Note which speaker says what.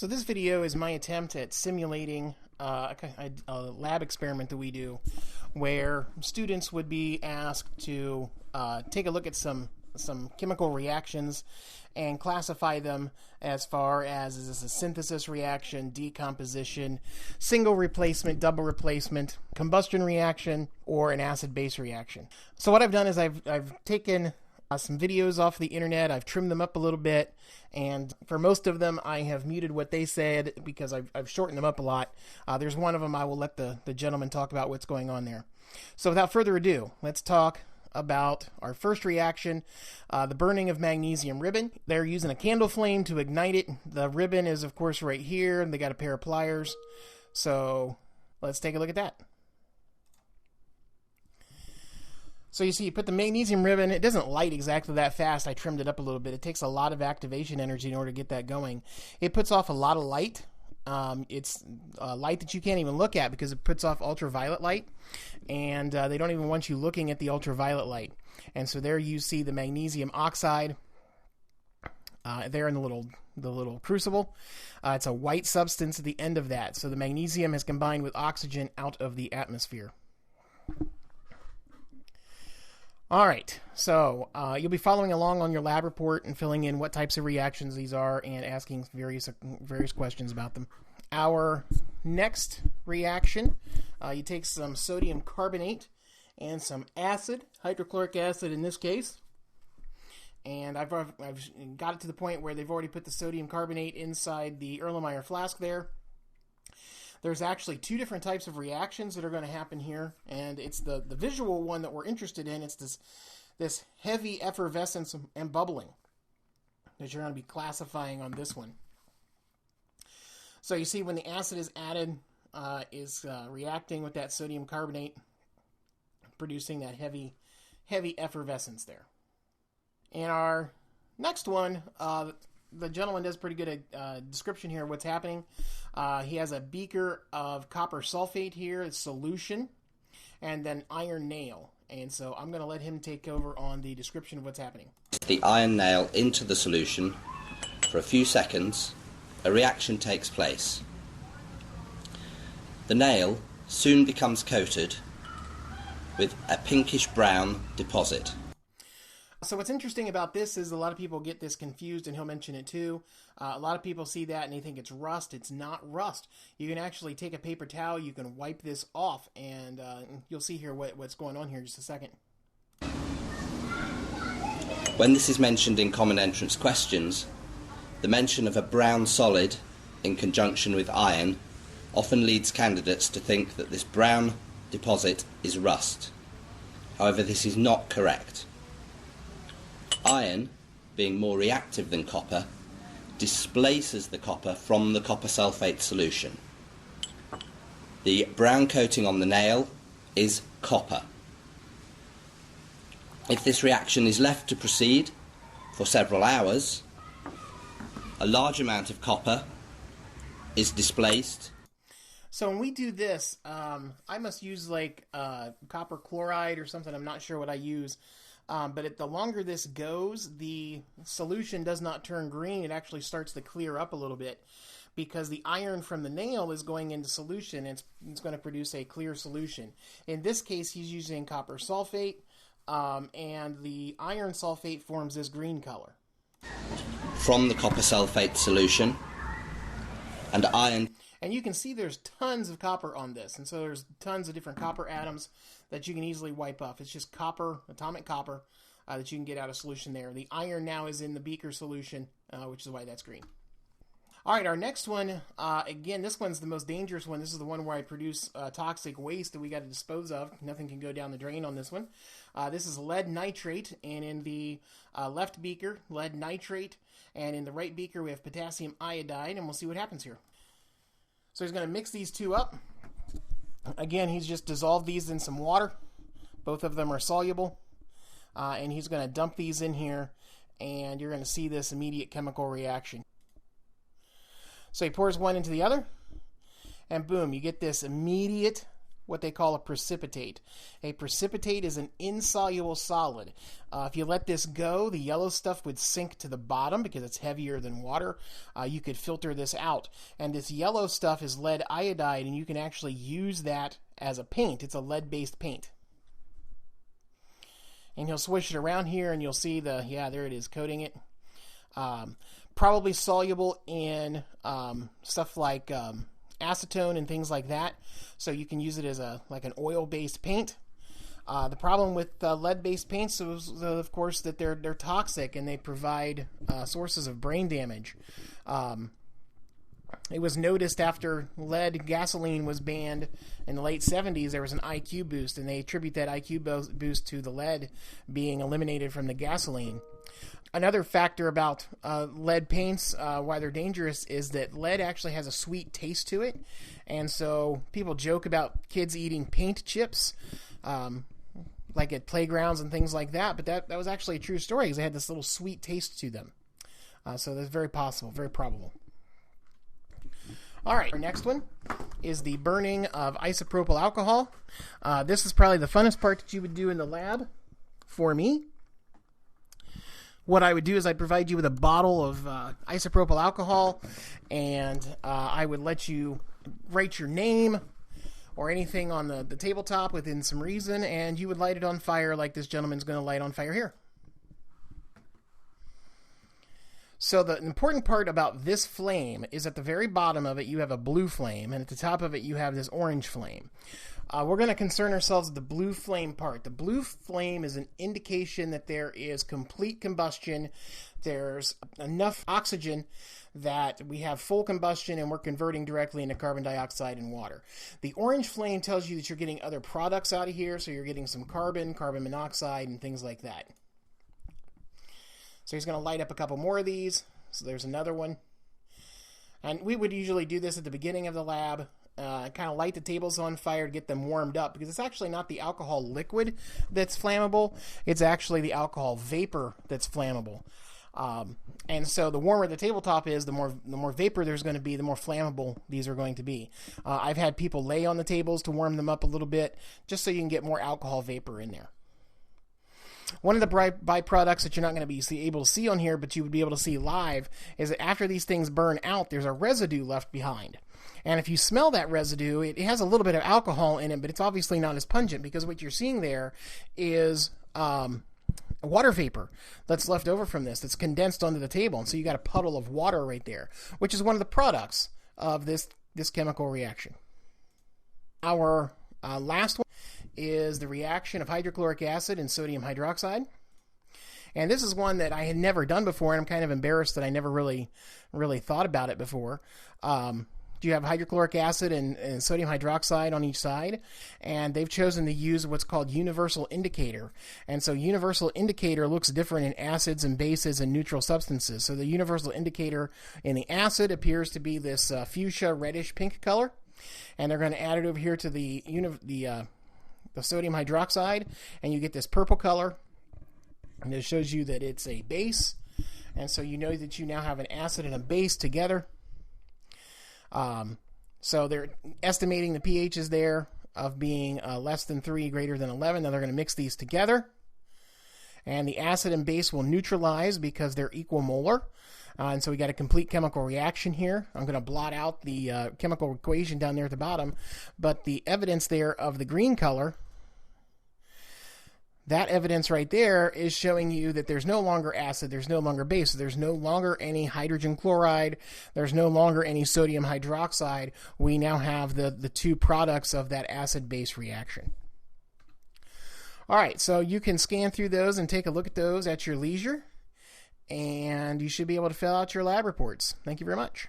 Speaker 1: So this video is my attempt at simulating a lab experiment that we do where students would be asked to take a look at some chemical reactions and classify them as far as is this a synthesis reaction, decomposition, single replacement, double replacement, combustion reaction, or an acid-base reaction. So what I've done is I've taken some videos off the internet. I've trimmed them up a little bit, and for most of them I have muted what they said because I've shortened them up a lot. There's one of them I will let the gentleman talk about what's going on there. So without further ado, let's talk about our first reaction, the burning of magnesium ribbon. They're using a candle flame to ignite it. The ribbon is of course right here, and they got a pair of pliers. So let's take a look at that. So you see, you put the magnesium ribbon, it doesn't light exactly that fast. I trimmed it up a little bit. It takes a lot of activation energy in order to get that going. It puts off a lot of light. It's light that you can't even look at because it puts off ultraviolet light, and they don't even want you looking at the ultraviolet light. And so there you see the magnesium oxide there in the little crucible. It's a white substance at the end of that. So the magnesium has combined with oxygen out of the atmosphere. All right, so you'll be following along on your lab report and filling in what types of reactions these are and asking various questions about them. Our next reaction, you take some sodium carbonate and some acid, hydrochloric acid in this case, and I've got it to the point where they've already put the sodium carbonate inside the Erlenmeyer flask there. There's actually two different types of reactions that are going to happen here, and it's the visual one that we're interested in. It's this heavy effervescence and bubbling that you're going to be classifying on this one. So you see when the acid is added, is reacting with that sodium carbonate, producing that heavy effervescence there. In our next one, the gentleman does pretty good description here of what's happening. He has a beaker of copper sulfate here, a solution, and then iron nail. And so I'm going to let him take over on the description of what's happening.
Speaker 2: The iron nail into the solution for a few seconds, a reaction takes place. The nail soon becomes coated with a pinkish brown deposit.
Speaker 1: So what's interesting about this is a lot of people get this confused, and he'll mention it too. A lot of people see that and they think it's rust. It's not rust. You can actually take a paper towel, you can wipe this off, and you'll see here what's going on here in just a second.
Speaker 2: When this is mentioned in common entrance questions, the mention of a brown solid in conjunction with iron often leads candidates to think that this brown deposit is rust. However, this is not correct. Iron, being more reactive than copper, displaces the copper from the copper sulfate solution. The brown coating on the nail is copper. If this reaction is left to proceed for several hours, a large amount of copper is displaced.
Speaker 1: So when we do this, I must use like copper chloride or something. I'm not sure what I use. But the longer this goes, the solution does not turn green. It actually starts to clear up a little bit because the iron from the nail is going into solution, and it's going to produce a clear solution. In this case, he's using copper sulfate, and the iron sulfate forms this green color.
Speaker 2: From the copper sulfate solution, and iron.
Speaker 1: And you can see there's tons of copper on this, and so there's tons of different copper atoms that you can easily wipe off. It's just copper, atomic copper, that you can get out of solution there. The iron now is in the beaker solution, which is why that's green. All right, our next one, again, this one's the most dangerous one. This is the one where I produce toxic waste that we got to dispose of. Nothing can go down the drain on this one. This is lead nitrate, and in the left beaker, lead nitrate, and in the right beaker, we have potassium iodide, and we'll see what happens here. So he's going to mix these two up. Again, he's just dissolved these in some water. Both of them are soluble. And he's going to dump these in here, and you're going to see this immediate chemical reaction. So he pours one into the other, and boom, you get this immediate what they call a precipitate. A precipitate is an insoluble solid. If you let this go, the yellow stuff would sink to the bottom because it's heavier than water. You could filter this out. And this yellow stuff is lead iodide, and you can actually use that as a paint. It's a lead-based paint. And you'll swish it around here, and you'll see there it is, coating it. Probably soluble in stuff like acetone and things like that, so you can use it as like an oil-based paint. The problem with lead-based paints is, of course, that they're toxic and they provide sources of brain damage. It was noticed after lead gasoline was banned in the late 70s, there was an IQ boost, and they attribute that IQ boost to the lead being eliminated from the gasoline. Another factor about lead paints, why they're dangerous, is that lead actually has a sweet taste to it. And so people joke about kids eating paint chips, like at playgrounds and things like that. But that was actually a true story because they had this little sweet taste to them. So that's very possible, very probable. All right, our next one is the burning of isopropyl alcohol. This is probably the funnest part that you would do in the lab for me. What I would do is I'd provide you with a bottle of isopropyl alcohol, and I would let you write your name or anything on the tabletop within some reason, and you would light it on fire like this gentleman's going to light on fire here. So the important part about this flame is at the very bottom of it you have a blue flame, and at the top of it you have this orange flame. We're going to concern ourselves with the blue flame part. The blue flame is an indication that there is complete combustion. There's enough oxygen that we have full combustion and we're converting directly into carbon dioxide and water. The orange flame tells you that you're getting other products out of here, so you're getting some carbon monoxide, and things like that. So he's going to light up a couple more of these. So there's another one. And we would usually do this at the beginning of the lab. Kind of light the tables on fire to get them warmed up, because it's actually not the alcohol liquid that's flammable. It's actually the alcohol vapor that's flammable. And so the warmer the tabletop is, the more vapor there's going to be, the more flammable these are going to be. I've had people lay on the tables to warm them up a little bit, just so you can get more alcohol vapor in there. One of the byproducts that you're not going to be able to see on here, but you would be able to see live, is that after these things burn out, there's a residue left behind. And if you smell that residue, it has a little bit of alcohol in it, but it's obviously not as pungent, because what you're seeing there is water vapor that's left over from this, that's condensed onto the table. And so you got a puddle of water right there, which is one of the products of this chemical reaction. Our last one is the reaction of hydrochloric acid and sodium hydroxide. And this is one that I had never done before, and I'm kind of embarrassed that I never really thought about it before. You have hydrochloric acid and sodium hydroxide on each side, and they've chosen to use what's called universal indicator. And so universal indicator looks different in acids and bases and neutral substances. So the universal indicator in the acid appears to be this fuchsia reddish pink color, and they're going to add it over here to the sodium hydroxide, and you get this purple color, and it shows you that it's a base. And so you know that you now have an acid and a base together. So they're estimating the pHs there of being less than 3, greater than 11. Now they're going to mix these together, and the acid and base will neutralize because they're equimolar. And so we got a complete chemical reaction here. I'm going to blot out the chemical equation down there at the bottom, but the evidence there of the green color, that evidence right there is showing you that there's no longer acid, there's no longer base, there's no longer any hydrogen chloride, there's no longer any sodium hydroxide. We now have the two products of that acid-base reaction. All right, so you can scan through those and take a look at those at your leisure, and you should be able to fill out your lab reports. Thank you very much.